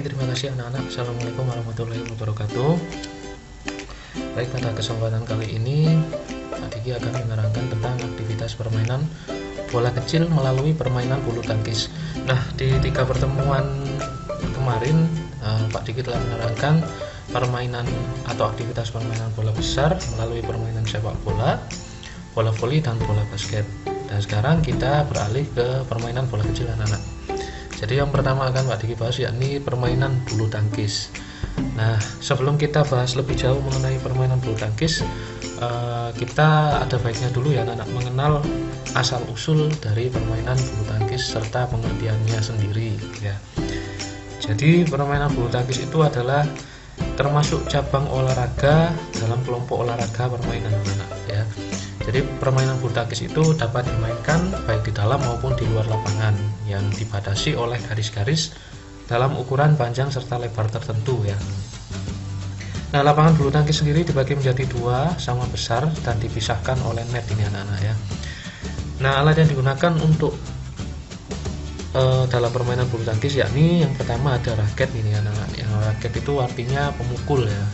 Baik, terima kasih anak-anak. Assalamualaikum warahmatullahi wabarakatuh. Baik, pada kesempatan kali ini Pak Diki akan menerangkan tentang aktivitas permainan bola kecil melalui permainan bulu tangkis. Nah, di 3 pertemuan kemarin Pak Diki telah menerangkan permainan atau aktivitas permainan bola besar melalui permainan sepak bola, bola voli, dan bola basket. Dan sekarang kita beralih ke permainan bola kecil anak-anak. Jadi yang pertama akan Pak Diki bahas yakni permainan bulu tangkis. Nah, sebelum kita bahas lebih jauh mengenai permainan bulu tangkis, kita ada baiknya dulu ya anak-anak mengenal asal usul dari permainan bulu tangkis serta pengertiannya sendiri ya. Jadi permainan bulu tangkis itu adalah termasuk cabang olahraga dalam kelompok olahraga permainan anak-anak ya. Jadi permainan bulu tangkis itu dapat dimainkan baik di dalam maupun di luar lapangan yang dibatasi oleh garis-garis dalam ukuran panjang serta lebar tertentu ya. Nah, lapangan bulu tangkis sendiri dibagi menjadi 2 sama besar dan dipisahkan oleh net ini anak-anak ya. Nah, alat yang digunakan untuk dalam permainan bulu tangkis yakni yang pertama ada raket ini anak-anak. Yang raket itu artinya pemukul ya.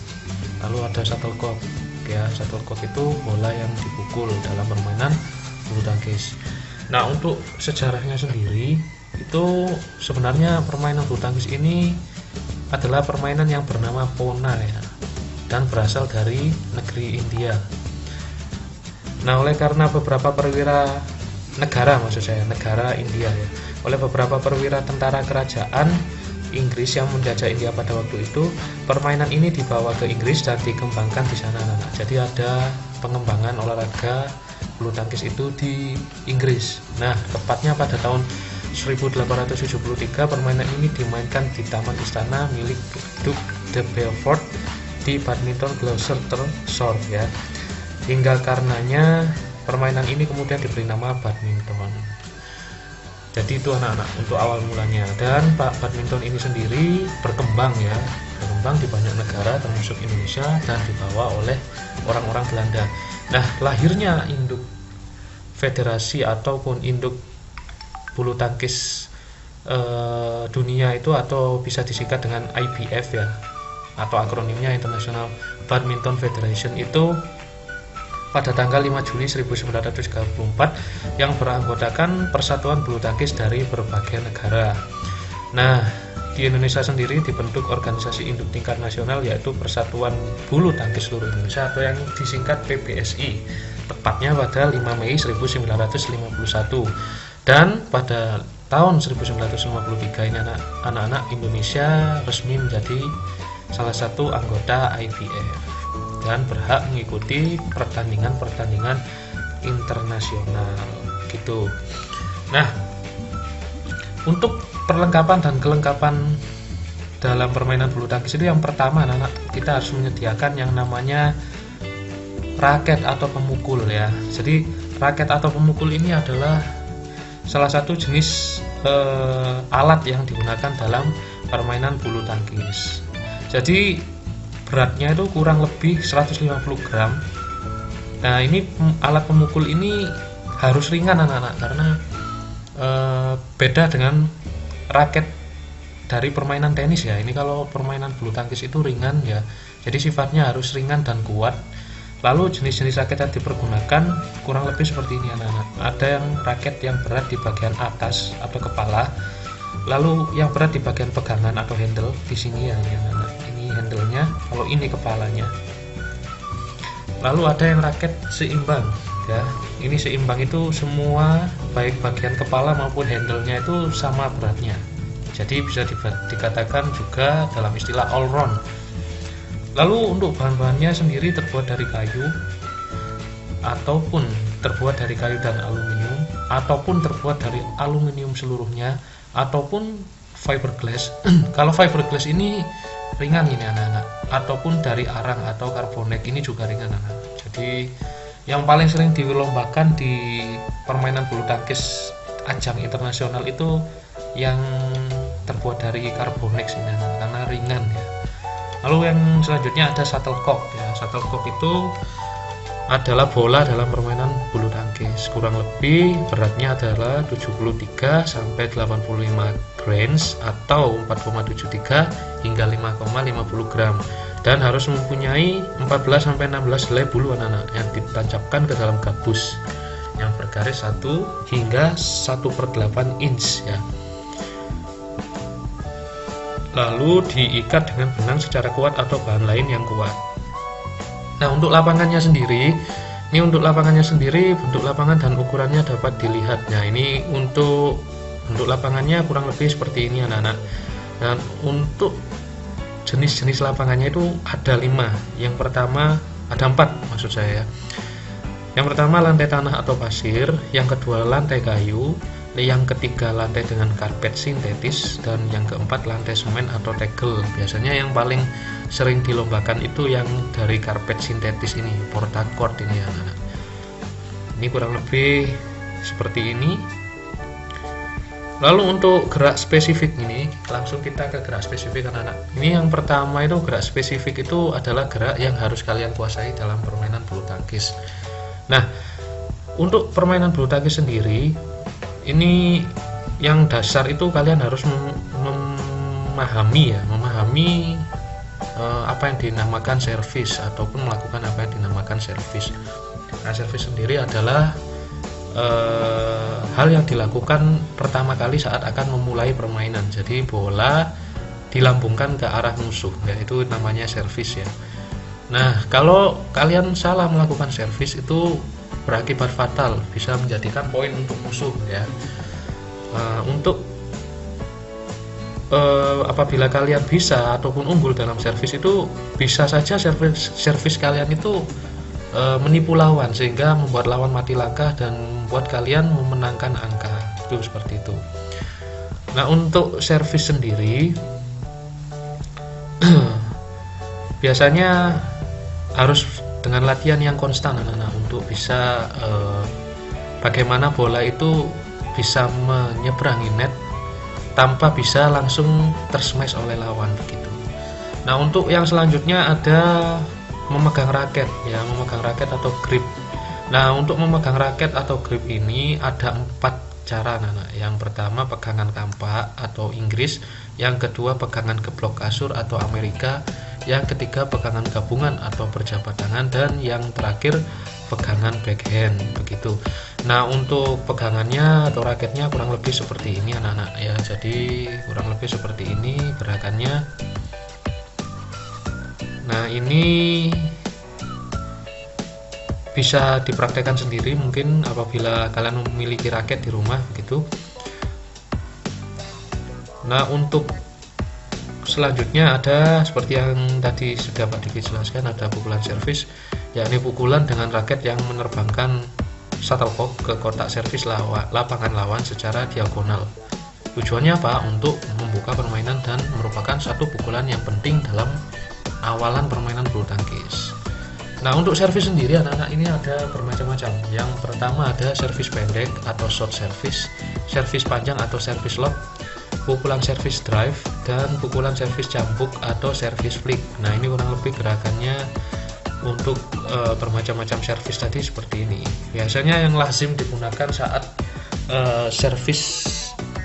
Lalu ada shuttlecock ya. Shuttlecock itu bola yang dipukul dalam permainan bulu tangkis. Nah, untuk sejarahnya sendiri itu sebenarnya permainan bulu tangkis ini adalah permainan yang bernama Pona ya, dan berasal dari negeri India. Nah, oleh karena beberapa perwira negara India ya, oleh beberapa perwira tentara kerajaan Inggris yang menjajah India pada waktu itu, permainan ini dibawa ke Inggris dan dikembangkan di sana anak-anak. Jadi ada pengembangan olahraga bulu tangkis itu di Inggris. Nah, tepatnya pada tahun 1873 permainan ini dimainkan di Taman Istana milik Duke de Beaufort di Badminton Gloucestershire ya. Hingga karenanya permainan ini kemudian diberi nama badminton. Jadi itu anak-anak untuk awal mulanya. Dan badminton ini sendiri berkembang di banyak negara termasuk Indonesia dan dibawa oleh orang-orang Belanda. Nah, lahirnya induk federasi ataupun induk bulu tangkis dunia itu atau bisa disingkat dengan IBF ya, atau akronimnya International Badminton Federation, itu pada tanggal 5 Juli 1934 yang beranggotakan persatuan bulu tangkis dari berbagai negara. Nah, di Indonesia sendiri dibentuk organisasi induk tingkat nasional yaitu Persatuan Bulu Tangkis Seluruh Indonesia atau yang disingkat PBSI, tepatnya pada 5 Mei 1951. Dan pada tahun 1953 ini anak-anak Indonesia resmi menjadi salah satu anggota IBF dan berhak mengikuti pertandingan-pertandingan internasional gitu. Nah, untuk perlengkapan dan kelengkapan dalam permainan bulu tangkis itu yang pertama anak-anak, kita harus menyediakan yang namanya raket atau pemukul ya. Jadi raket atau pemukul ini adalah salah satu jenis alat yang digunakan dalam permainan bulu tangkis. Jadi beratnya itu kurang lebih 150 gram. Nah, ini alat pemukul ini harus ringan anak-anak karena beda dengan raket dari permainan tenis ya. Ini kalau permainan bulu tangkis itu ringan ya. Jadi sifatnya harus ringan dan kuat. Lalu jenis-jenis raket yang dipergunakan kurang lebih seperti ini anak-anak. Ada yang raket yang berat di bagian atas atau kepala, lalu yang berat di bagian pegangan atau handle di sini ya anak-anak. Ini handle-nya, kalau ini kepalanya. Lalu ada yang raket seimbang ya. Ini seimbang itu semua baik bagian kepala maupun handle-nya itu sama beratnya. Jadi bisa dikatakan juga dalam istilah all round. Lalu untuk bahan-bahannya sendiri terbuat dari kayu ataupun terbuat dari kayu dan aluminium ataupun terbuat dari aluminium seluruhnya ataupun fiberglass. Kalau fiberglass ini ringan ini anak-anak, ataupun dari arang atau karbonet ini juga ringan anak-anak. Jadi yang paling sering dilombakan di permainan bulu tangkis ajang internasional itu yang terbuat dari karbonet ini anak-anak, karena ringan ya. Lalu yang selanjutnya ada shuttlecock ya. Shuttlecock itu adalah bola dalam permainan bulu tangkis. kurang lebih beratnya adalah 73 sampai 85 grains atau 4,73 hingga 5,50 gram, dan harus mempunyai 14 sampai 16 helai bulu anak-anak yang ditancapkan ke dalam gabus yang bergaris 1 hingga 1/8 inch ya. Lalu diikat dengan benang secara kuat atau bahan lain yang kuat. Nah, untuk lapangannya sendiri, bentuk lapangan dan ukurannya dapat dilihat. Nah, ini untuk bentuk lapangannya kurang lebih seperti ini anak-anak. Dan untuk jenis-jenis lapangannya itu ada 5. Yang pertama ada 4 maksud saya. Yang pertama lantai tanah atau pasir, yang kedua lantai kayu, yang ketiga lantai dengan karpet sintetis, dan yang keempat lantai semen atau tegel. Biasanya yang paling sering dilombakan itu yang dari karpet sintetis ini, portacord ini anak-anak. Ini kurang lebih seperti ini. Lalu untuk gerak spesifik ini, langsung kita ke gerak spesifik anak-anak. Ini yang pertama itu gerak spesifik itu adalah gerak yang harus kalian kuasai dalam permainan bulu tangkis. Nah, untuk permainan bulu tangkis sendiri, ini yang dasar itu kalian harus memahami apa yang dinamakan servis ataupun melakukan apa yang dinamakan servis. Nah, servis sendiri adalah hal yang dilakukan pertama kali saat akan memulai permainan. Jadi bola dilambungkan ke arah musuh, yaitu namanya servis ya. Nah, kalau kalian salah melakukan servis itu berakibat fatal, bisa menjadikan poin untuk musuh ya. Apabila kalian bisa ataupun unggul dalam servis itu, bisa saja servis kalian itu menipu lawan sehingga membuat lawan mati langkah dan membuat kalian memenangkan angka. Itu seperti itu. Nah, untuk servis sendiri biasanya harus dengan latihan yang konstan anak-anak untuk bisa bagaimana bola itu bisa menyeberangi net tanpa bisa langsung tersmash oleh lawan begitu. Nah, untuk yang selanjutnya ada memegang raket ya, memegang raket atau grip. Nah, untuk memegang raket atau grip ini ada 4 cara anak-anak. Yang pertama pegangan kampak atau Inggris, yang kedua pegangan geblok kasur atau Amerika, yang ketiga pegangan gabungan atau berjabat tangan, dan yang terakhir pegangan backhand begitu. Nah, untuk pegangannya atau raketnya kurang lebih seperti ini anak-anak ya. Jadi kurang lebih seperti ini gerakannya. Nah, ini bisa dipraktekkan sendiri mungkin apabila kalian memiliki raket di rumah begitu. Nah, untuk selanjutnya ada seperti yang tadi sudah Pak Diki jelaskan, ada pukulan servis, yakni pukulan dengan raket yang menerbangkan shuttlecock ke kotak servis lapangan lawan secara diagonal. Tujuannya apa? Untuk membuka permainan dan merupakan satu pukulan yang penting dalam awalan permainan bulu tangkis. Nah, untuk servis sendiri anak-anak ini ada bermacam-macam. Yang pertama ada servis pendek atau short service, servis panjang atau servis lob, pukulan servis drive, dan pukulan servis cambuk atau servis flick. Nah, ini kurang lebih gerakannya untuk bermacam-macam servis tadi seperti ini. Biasanya yang lazim digunakan saat servis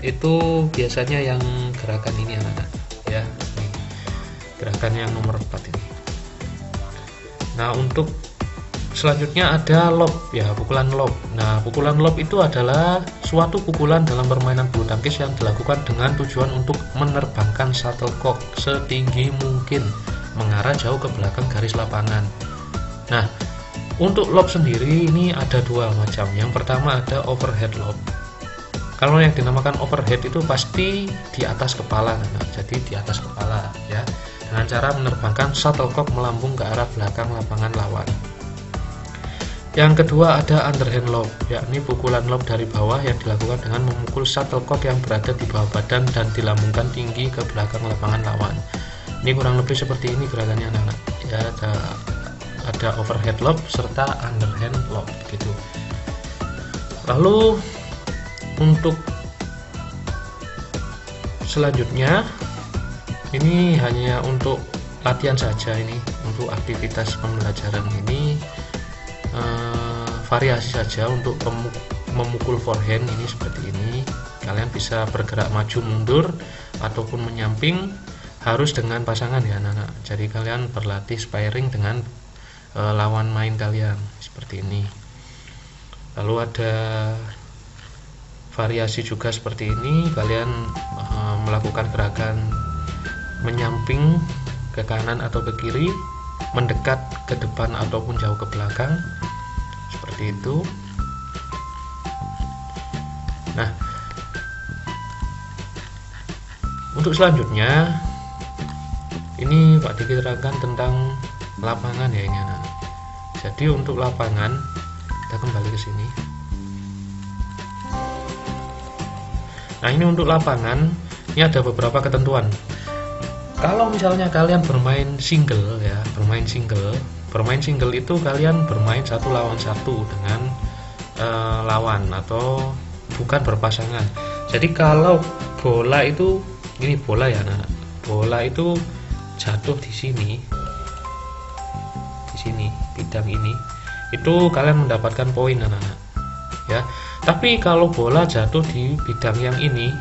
itu biasanya yang gerakan ini anak-anak ya. Ini gerakan yang nomor 4 ini. Nah, untuk selanjutnya ada lob ya, pukulan lob. Nah, pukulan lob itu adalah suatu pukulan dalam permainan bulu tangkis yang dilakukan dengan tujuan untuk menerbangkan shuttlecock setinggi mungkin mengarah jauh ke belakang garis lapangan. Nah, untuk lob sendiri ini ada 2 macam. Yang pertama ada overhead lob. Kalau yang dinamakan overhead itu pasti di atas kepala, nah, jadi di atas kepala ya, dengan cara menerbangkan shuttlecock melambung ke arah belakang lapangan lawan. Yang kedua ada underhand lob, yakni pukulan lob dari bawah yang dilakukan dengan memukul shuttlecock yang berada di bawah badan dan dilambungkan tinggi ke belakang lapangan lawan. Ini kurang lebih seperti ini gerakannya anak-anak ya, ada overhead lob serta underhand lob gitu. Lalu untuk selanjutnya ini hanya untuk latihan saja, ini untuk aktivitas pembelajaran ini variasi saja untuk memukul forehand ini seperti ini. Kalian bisa bergerak maju mundur ataupun menyamping, harus dengan pasangan ya anak-anak. Jadi kalian berlatih sparring dengan lawan main kalian seperti ini. Lalu ada variasi juga seperti ini, kalian melakukan gerakan menyamping ke kanan atau ke kiri, mendekat ke depan ataupun jauh ke belakang seperti itu. Nah, untuk selanjutnya ini Pak Diki terangkan tentang lapangan ya ini anak-anak. Jadi untuk lapangan kita kembali ke sini. Nah, ini untuk lapangan ini ada beberapa ketentuan. Kalau misalnya kalian bermain single ya, bermain single itu kalian bermain 1 lawan 1 dengan lawan atau bukan berpasangan. Jadi kalau bola itu, ini bola ya anak-anak, bola itu jatuh di sini bidang ini, itu kalian mendapatkan poin anak-anak ya. Tapi kalau bola jatuh di bidang yang ini,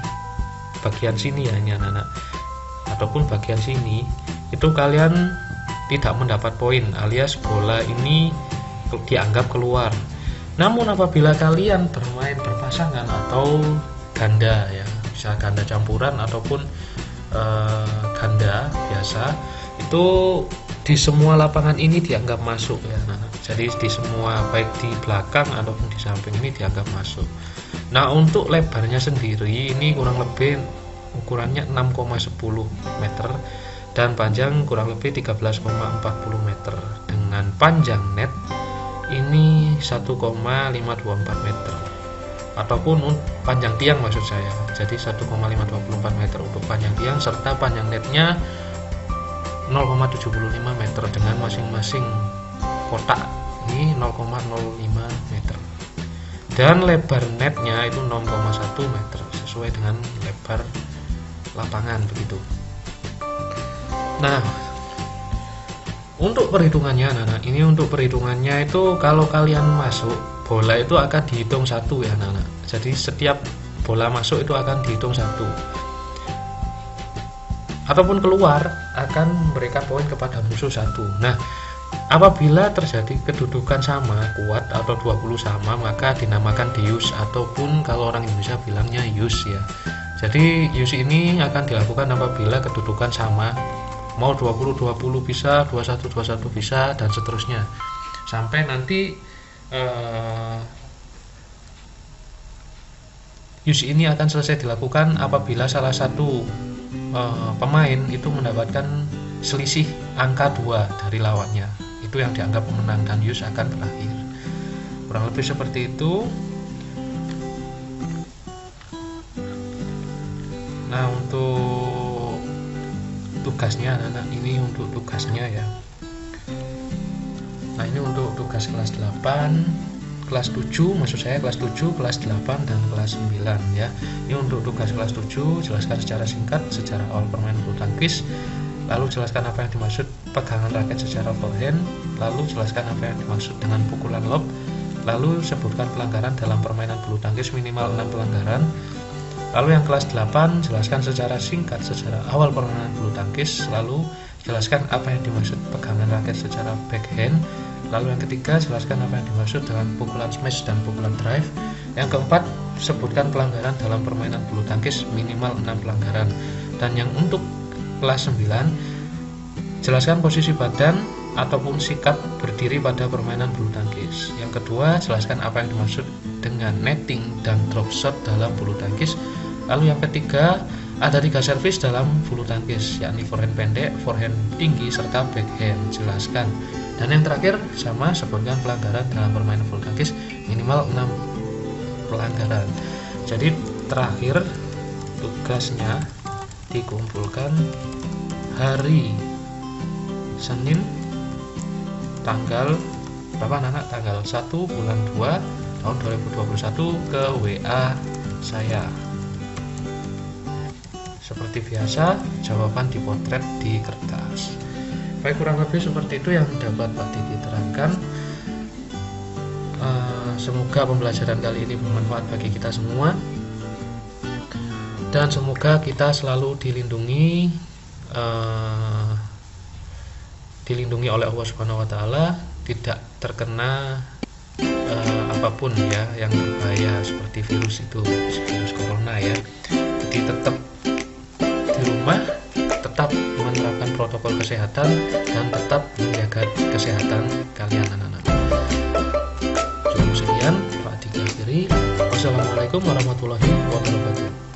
bagian sini ya ini anak-anak, ataupun bagian sini, itu kalian tidak mendapat poin, alias bola ini dianggap keluar. Namun apabila kalian bermain berpasangan atau ganda ya, bisa ganda campuran ataupun ganda biasa, itu di semua lapangan ini dianggap masuk ya anak-anak. Jadi di semua, baik di belakang ataupun di samping, ini dianggap masuk. Nah, untuk lebarnya sendiri ini kurang lebih ukurannya 6,10 meter dan panjang kurang lebih 13,40 meter, dengan panjang net ini 1,524 meter, ataupun panjang tiang maksud saya. Jadi 1,524 meter untuk panjang tiang, serta panjang netnya 0,75 meter dengan masing-masing kotak ini 0,05 meter, dan lebar netnya itu 0,1 meter sesuai dengan lebar lapangan begitu. Nah, untuk perhitungannya anak-anak, ini untuk perhitungannya itu kalau kalian masuk, bola itu akan dihitung 1 ya anak-anak. Jadi setiap bola masuk itu akan dihitung 1, ataupun keluar akan memberikan poin kepada musuh 1. Nah, apabila terjadi kedudukan sama kuat atau 20 sama, maka dinamakan dius, ataupun kalau orang Indonesia bilangnya yus ya. Jadi yus ini akan dilakukan apabila kedudukan sama, mau 20-20 bisa, 21-21 bisa, dan seterusnya, sampai nanti yus ini akan selesai dilakukan apabila salah satu pemain itu mendapatkan selisih angka 2 dari lawannya. Itu yang dianggap pemenang dan yus akan berakhir. Kurang lebih seperti itu. Nah, untuk tugasnya anak-anak, ini untuk tugasnya ya. Nah, ini untuk tugas kelas 8, kelas 7, maksud saya kelas 7, kelas 8, dan kelas 9 ya. Ini untuk tugas kelas 7, jelaskan secara singkat sejarah awal permainan bulu tangkis, lalu jelaskan apa yang dimaksud pegangan raket secara forehand, lalu jelaskan apa yang dimaksud dengan pukulan lob, lalu sebutkan pelanggaran dalam permainan bulu tangkis minimal 6 pelanggaran. Lalu yang kelas 8, jelaskan secara singkat sejarah awal permainan bulu tangkis, lalu jelaskan apa yang dimaksud pegangan raket secara backhand. Lalu yang ketiga, jelaskan apa yang dimaksud dengan pukulan smash dan pukulan drive. Yang keempat, sebutkan pelanggaran dalam permainan bulu tangkis minimal 6 pelanggaran. Dan yang untuk kelas 9, jelaskan posisi badan ataupun sikap berdiri pada permainan bulu tangkis. Yang kedua, jelaskan apa yang dimaksud dengan netting dan drop shot dalam bulu tangkis. Lalu yang ketiga, ada 3 servis dalam bulu tangkis, yakni forehand pendek, forehand tinggi, serta backhand. Jelaskan. Dan yang terakhir, sama, sebutkan pelanggaran dalam permainan bulu tangkis minimal 6 pelanggaran. Jadi terakhir tugasnya dikumpulkan hari Senin tanggal berapa anak? Tanggal 1 bulan 2 tahun 2021 ke WA saya. Seperti biasa, jawaban dipotret di kertas. Baik, kurang lebih seperti itu yang dapat Pak Diki terangkan. Semoga pembelajaran kali ini bermanfaat bagi kita semua, dan semoga kita selalu dilindungi oleh Allah Subhanahu wa taala, tidak terkena apapun ya yang berbahaya seperti virus corona ya. Jadi tetap di rumah, tetap menerapkan protokol kesehatan, dan tetap menjaga kesehatan kalian anak-anak. Cukup sekian, Pak diakhiri. Wassalamualaikum warahmatullahi wabarakatuh.